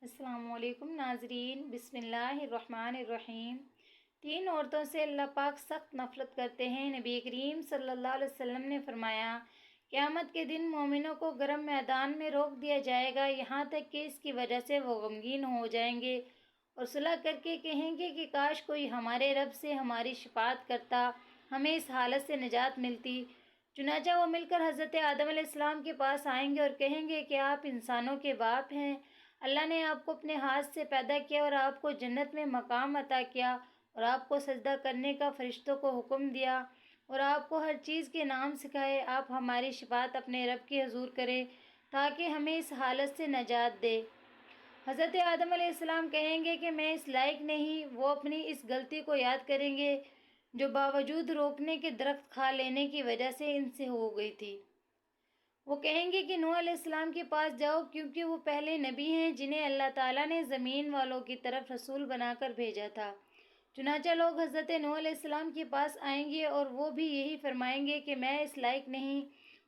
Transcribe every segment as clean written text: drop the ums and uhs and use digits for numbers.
السلام علیکم ناظرین، بسم اللہ الرحمن الرحیم۔ تین عورتوں سے اللہ پاک سخت نفرت کرتے ہیں۔ نبی کریم صلی اللہ علیہ وسلم نے فرمایا، قیامت کے دن مومنوں کو گرم میدان میں روک دیا جائے گا، یہاں تک کہ اس کی وجہ سے وہ غمگین ہو جائیں گے اور صلح کر کے کہیں گے کہ کاش کوئی ہمارے رب سے ہماری شفاعت کرتا، ہمیں اس حالت سے نجات ملتی۔ چنانچہ وہ مل کر حضرت آدم علیہ السلام کے پاس آئیں گے اور کہیں گے کہ آپ انسانوں کے باپ ہیں، اللہ نے آپ کو اپنے ہاتھ سے پیدا کیا اور آپ کو جنت میں مقام عطا کیا اور آپ کو سجدہ کرنے کا فرشتوں کو حکم دیا اور آپ کو ہر چیز کے نام سکھائے، آپ ہماری شفاعت اپنے رب کی حضور کریں تاکہ ہمیں اس حالت سے نجات دے۔ حضرت آدم علیہ السلام کہیں گے کہ میں اس لائق نہیں۔ وہ اپنی اس غلطی کو یاد کریں گے جو باوجود روکنے کے درخت کھا لینے کی وجہ سے ان سے ہو گئی تھی۔ وہ کہیں گے کہ نوح علیہ السلام کے پاس جاؤ، کیونکہ وہ پہلے نبی ہیں جنہیں اللہ تعالیٰ نے زمین والوں کی طرف رسول بنا کر بھیجا تھا۔ چنانچہ لوگ حضرت نوح علیہ السلام کے پاس آئیں گے اور وہ بھی یہی فرمائیں گے کہ میں اس لائق نہیں،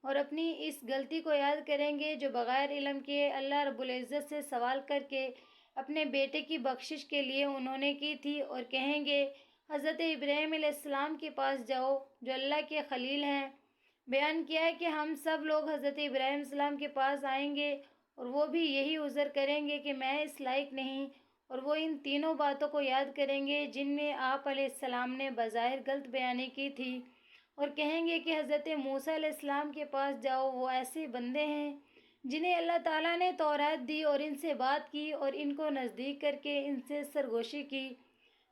اور اپنی اس غلطی کو یاد کریں گے جو بغیر علم کے اللہ رب العزت سے سوال کر کے اپنے بیٹے کی بخشش کے لیے انہوں نے کی تھی، اور کہیں گے حضرت ابراہیم علیہ السلام کے پاس جاؤ جو اللہ کے خلیل ہیں۔ بیان کیا ہے کہ ہم سب لوگ حضرت ابراہیم علیہ السلام کے پاس آئیں گے اور وہ بھی یہی عذر کریں گے کہ میں اس لائق نہیں، اور وہ ان تینوں باتوں کو یاد کریں گے جن میں آپ علیہ السلام نے بظاہر غلط بیانی کی تھی، اور کہیں گے کہ حضرت موسیٰ علیہ السلام کے پاس جاؤ، وہ ایسے بندے ہیں جنہیں اللہ تعالیٰ نے تورات دی اور ان سے بات کی اور ان کو نزدیک کر کے ان سے سرگوشی کی۔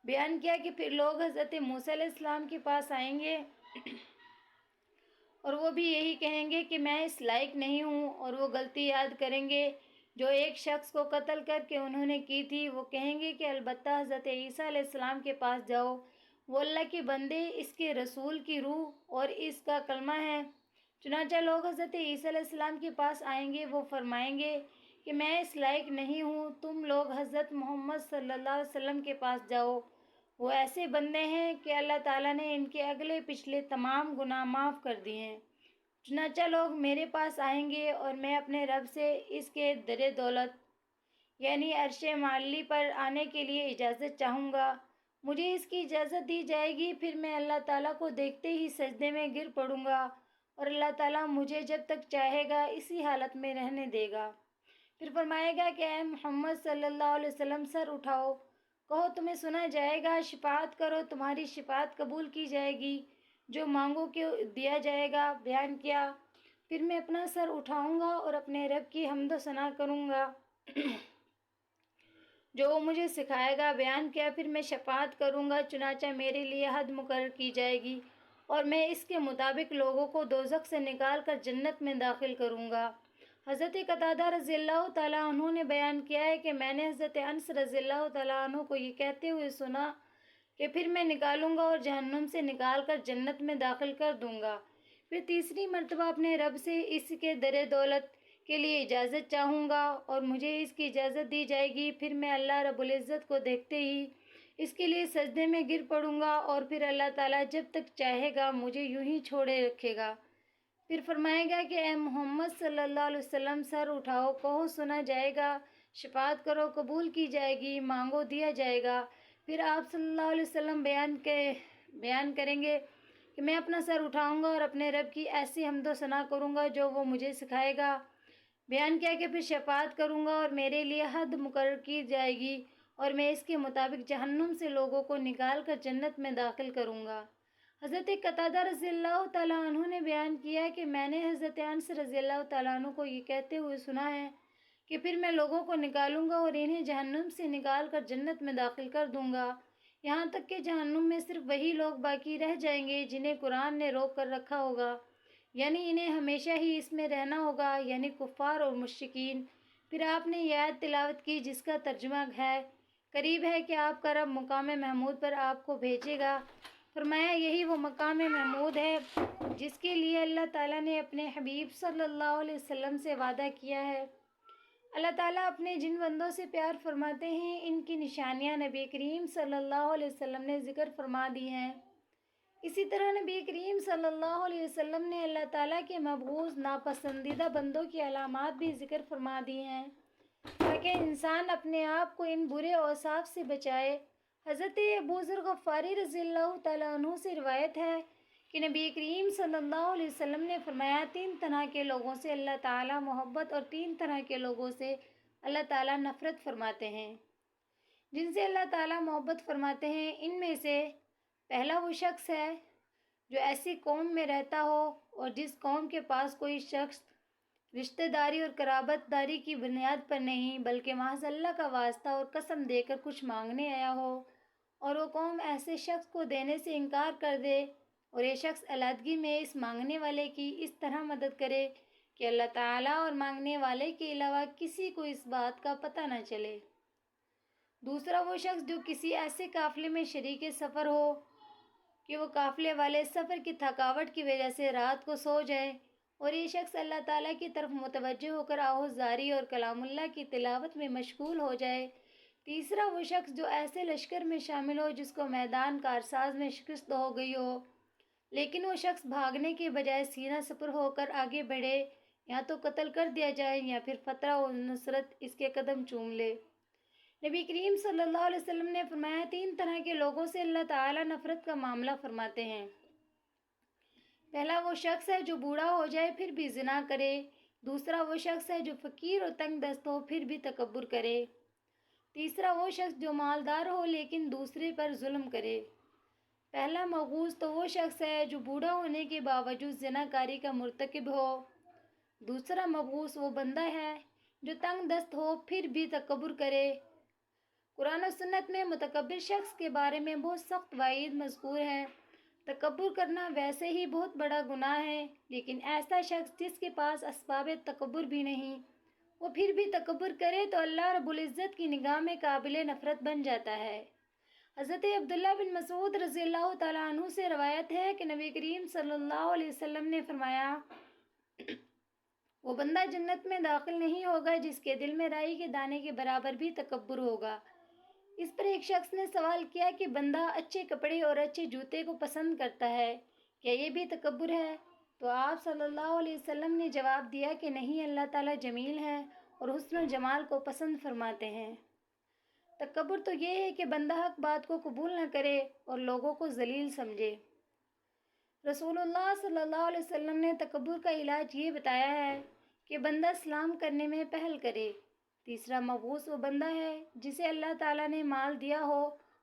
بیان کیا کہ پھر لوگ حضرت موسیٰ علیہ السلام کے پاس آئیں گے اور وہ بھی یہی کہیں گے کہ میں اس لائق نہیں ہوں، اور وہ غلطی یاد کریں گے جو ایک شخص کو قتل کر کے انہوں نے کی تھی۔ وہ کہیں گے کہ البتہ حضرت عیسیٰ علیہ السلام کے پاس جاؤ، وہ اللہ کے بندے، اس کے رسول کی روح اور اس کا کلمہ ہے۔ چنانچہ لوگ حضرت عیسیٰ علیہ السلام کے پاس آئیں گے، وہ فرمائیں گے کہ میں اس لائق نہیں ہوں، تم لوگ حضرت محمد صلی اللہ علیہ وسلم کے پاس جاؤ، وہ ایسے بندے ہیں کہ اللہ تعالیٰ نے ان کے اگلے پچھلے تمام گناہ معاف کر دیے ہیں۔ چنانچہ لوگ میرے پاس آئیں گے اور میں اپنے رب سے اس کے در دولت یعنی عرش معلی پر آنے کے لیے اجازت چاہوں گا۔ مجھے اس کی اجازت دی جائے گی، پھر میں اللہ تعالیٰ کو دیکھتے ہی سجدے میں گر پڑوں گا اور اللہ تعالیٰ مجھے جب تک چاہے گا اسی حالت میں رہنے دے گا۔ پھر فرمائے گا کہ اے محمد صلی اللہ علیہ وسلم، سر اٹھاؤ، کہو تمہیں سنا جائے گا، شفاعت کرو تمہاری شفاعت قبول کی جائے گی، جو مانگو کہ دیا جائے گا۔ بیان کیا، پھر میں اپنا سر اٹھاؤں گا اور اپنے رب کی حمد و ثنا کروں گا جو وہ مجھے سکھائے گا۔ بیان کیا، پھر میں شفاعت کروں گا، چنانچہ میرے لیے حد مقرر کی جائے گی اور میں اس کے مطابق لوگوں کو دوزخ سے نکال کر جنت میں داخل کروں گا۔ حضرت قتادہ رضی اللہ تعالیٰ عنہ نے بیان کیا ہے کہ میں نے حضرت انس رضی اللہ تعالیٰ عنہ کو یہ کہتے ہوئے سنا کہ پھر میں نکالوں گا اور جہنم سے نکال کر جنت میں داخل کر دوں گا، پھر تیسری مرتبہ اپنے رب سے اس کے در دولت کے لیے اجازت چاہوں گا اور مجھے اس کی اجازت دی جائے گی، پھر میں اللہ رب العزت کو دیکھتے ہی اس کے لیے سجدے میں گر پڑوں گا، اور پھر اللہ تعالیٰ جب تک چاہے گا مجھے یوں ہی چھوڑے رکھے گا۔ پھر فرمائے گا کہ اے محمد صلی اللہ علیہ وسلم، سر اٹھاؤ، کہو سنا جائے گا، شفاعت کرو قبول کی جائے گی، مانگو دیا جائے گا۔ پھر آپ صلی اللہ علیہ وسلم بیان کریں گے کہ میں اپنا سر اٹھاؤں گا اور اپنے رب کی ایسی حمد و ثنا کروں گا جو وہ مجھے سکھائے گا۔ بیان کیا کہ پھر شفاعت کروں گا اور میرے لیے حد مقرر کی جائے گی اور میں اس کے مطابق جہنم سے لوگوں کو نکال کر جنت میں داخل کروں گا۔ حضرت قتادہ رضی اللہ تعالیٰ عنہ نے بیان کیا کہ میں نے حضرت انس رضی اللہ تعالیٰ عنہ کو یہ کہتے ہوئے سنا ہے کہ پھر میں لوگوں کو نکالوں گا اور انہیں جہنم سے نکال کر جنت میں داخل کر دوں گا، یہاں تک کہ جہنم میں صرف وہی لوگ باقی رہ جائیں گے جنہیں قرآن نے روک کر رکھا ہوگا، یعنی انہیں ہمیشہ ہی اس میں رہنا ہوگا، یعنی کفار اور مشرکین۔ پھر آپ نے یہ آیت تلاوت کی جس کا ترجمہ ہے، قریب ہے کہ آپ کا رب مقام محمود پر آپ کو بھیجے گا۔ فرمایا یہی وہ مقام محمود ہے جس کے لیے اللہ تعالیٰ نے اپنے حبیب صلی اللہ علیہ وسلم سے وعدہ کیا ہے۔ اللہ تعالیٰ اپنے جن بندوں سے پیار فرماتے ہیں ان کی نشانیاں نبی کریم صلی اللہ علیہ وسلم نے ذکر فرما دی ہیں۔ اسی طرح نبی کریم صلی اللہ علیہ وسلم نے اللہ تعالیٰ کے مبغوض ناپسندیدہ بندوں کی علامات بھی ذکر فرما دی ہیں تاکہ انسان اپنے آپ کو ان برے اوصاف سے بچائے۔ حضرت ابو ذر غفاری رضی اللہ تعالیٰ عنہ سے روایت ہے کہ نبی کریم صلی اللہ علیہ وسلم نے فرمایا، 3 طرح کے لوگوں سے اللہ تعالیٰ محبت اور 3 طرح کے لوگوں سے اللہ تعالیٰ نفرت فرماتے ہیں۔ جن سے اللہ تعالیٰ محبت فرماتے ہیں، ان میں سے پہلا وہ شخص ہے جو ایسی قوم میں رہتا ہو اور جس قوم کے پاس کوئی شخص رشتہ داری اور قرابت داری کی بنیاد پر نہیں بلکہ محض اللہ کا واسطہ اور قسم دے کر کچھ مانگنے آیا ہو، اور وہ قوم ایسے شخص کو دینے سے انکار کر دے، اور یہ شخص علیحدگی میں اس مانگنے والے کی اس طرح مدد کرے کہ اللہ تعالیٰ اور مانگنے والے کے علاوہ کسی کو اس بات کا پتہ نہ چلے۔ دوسرا وہ شخص جو کسی ایسے قافلے میں شریک سفر ہو کہ وہ قافلے والے سفر کی تھکاوٹ کی وجہ سے رات کو سو جائے، اور یہ شخص اللہ تعالیٰ کی طرف متوجہ ہو کر آہوزاری اور کلام اللہ کی تلاوت میں مشغول ہو جائے۔ تیسرا وہ شخص جو ایسے لشکر میں شامل ہو جس کو میدان کارساز میں شکست ہو گئی ہو، لیکن وہ شخص بھاگنے کے بجائے سینہ سپر ہو کر آگے بڑھے، یا تو قتل کر دیا جائے یا پھر فتح و نصرت اس کے قدم چوم لے۔ نبی کریم صلی اللہ علیہ وسلم نے فرمایا، 3 طرح کے لوگوں سے اللہ تعالیٰ نفرت کا معاملہ فرماتے ہیں۔ پہلا وہ شخص ہے جو بوڑھا ہو جائے پھر بھی زنا کرے۔ دوسرا وہ شخص ہے جو فقیر اور تنگ دست ہو پھر بھی تکبر کرے۔ تیسرا وہ شخص جو مالدار ہو لیکن دوسرے پر ظلم کرے۔ پہلا مغوث تو وہ شخص ہے جو بوڑھا ہونے کے باوجود زنا کاری کا مرتکب ہو۔ دوسرا مغوث وہ بندہ ہے جو تنگ دست ہو پھر بھی تکبر کرے۔ قرآن و سنت میں متکبر شخص کے بارے میں بہت سخت وعید مذکور ہے۔ تکبر کرنا ویسے ہی بہت بڑا گناہ ہے، لیکن ایسا شخص جس کے پاس اسباب تکبر بھی نہیں، وہ پھر بھی تکبر کرے تو اللہ رب العزت کی نگاہ میں قابل نفرت بن جاتا ہے۔ حضرت عبداللہ بن مسعود رضی اللہ تعالیٰ عنہ سے روایت ہے کہ نبی کریم صلی اللہ علیہ وسلم نے فرمایا، وہ بندہ جنت میں داخل نہیں ہوگا جس کے دل میں رائی کے دانے کے برابر بھی تکبر ہوگا۔ اس پر ایک شخص نے سوال کیا کہ بندہ اچھے کپڑے اور اچھے جوتے کو پسند کرتا ہے، کیا یہ بھی تکبر ہے؟ تو آپ صلی اللہ علیہ وسلم نے جواب دیا کہ نہیں، اللہ تعالیٰ جمیل ہے اور حسن و جمال کو پسند فرماتے ہیں۔ تکبر تو یہ ہے کہ بندہ حق بات کو قبول نہ کرے اور لوگوں کو ذلیل سمجھے۔ رسول اللہ صلی اللہ علیہ وسلم نے تکبر کا علاج یہ بتایا ہے کہ بندہ سلام کرنے میں پہل کرے۔ تیسرا مغوث وہ بندہ ہے جسے اللہ تعالیٰ نے مال دیا ہو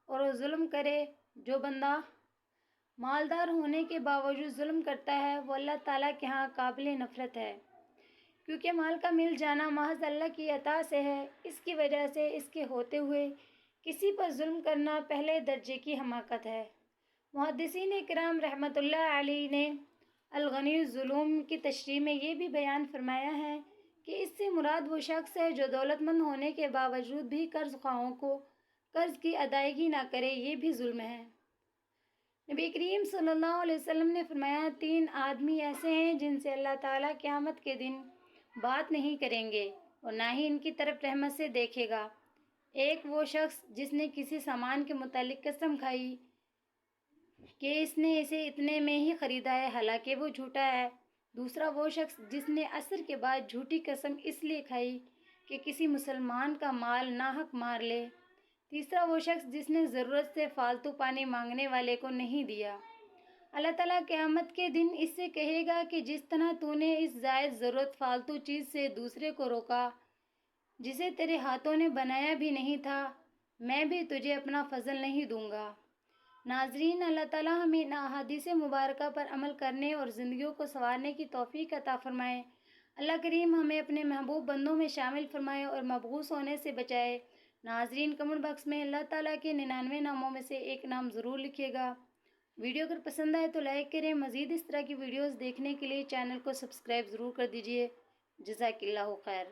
اور وہ ظلم کرے۔ جو بندہ مالدار ہونے کے باوجود ظلم کرتا ہے وہ اللہ تعالیٰ کے ہاں قابل نفرت ہے، کیونکہ مال کا مل جانا محض اللہ کی عطا سے ہے۔ اس کی وجہ سے اس کے ہوتے ہوئے کسی پر ظلم کرنا پہلے درجے کی حماقت ہے۔ محدثین کرام رحمۃ اللہ علیہ نے الغنی الظلوم کی تشریح میں یہ بھی بیان فرمایا ہے کہ اس سے مراد وہ شخص ہے جو دولت مند ہونے کے باوجود بھی قرض خواہوں کو قرض کی ادائیگی نہ کرے، یہ بھی ظلم ہے۔ نبی کریم صلی اللہ علیہ وسلم نے فرمایا، 3 آدمی ایسے ہیں جن سے اللہ تعالیٰ قیامت کے دن بات نہیں کریں گے اور نہ ہی ان کی طرف رحمت سے دیکھے گا۔ ایک وہ شخص جس نے کسی سامان کے متعلق قسم کھائی کہ اس نے اسے اتنے میں ہی خریدا ہے حالانکہ وہ جھوٹا ہے۔ دوسرا وہ شخص جس نے عصر کے بعد جھوٹی قسم اس لیے کھائی کہ کسی مسلمان کا مال ناحق مار لے۔ تیسرا وہ شخص جس نے ضرورت سے فالتو پانی مانگنے والے کو نہیں دیا۔ اللہ تعالیٰ قیامت کے دن اس سے کہے گا کہ جس طرح تو نے اس زائد ضرورت فالتو چیز سے دوسرے کو روکا جسے تیرے ہاتھوں نے بنایا بھی نہیں تھا، میں بھی تجھے اپنا فضل نہیں دوں گا۔ ناظرین، اللہ تعالیٰ ہمیں ان احادیث مبارکہ پر عمل کرنے اور زندگیوں کو سنوارنے کی توفیق عطا فرمائے۔ اللہ کریم ہمیں اپنے محبوب بندوں میں شامل فرمائے اور مبعوث ہونے سے بچائے۔ ناظرین، کمنٹ باکس میں اللہ تعالیٰ کے 99 ناموں میں سے ایک نام ضرور لکھیے گا۔ ویڈیو اگر پسند آئے تو لائک کریں۔ مزید اس طرح کی ویڈیوز دیکھنے کے لیے چینل کو سبسکرائب ضرور کر دیجیے۔ جزاک اللہ خیر۔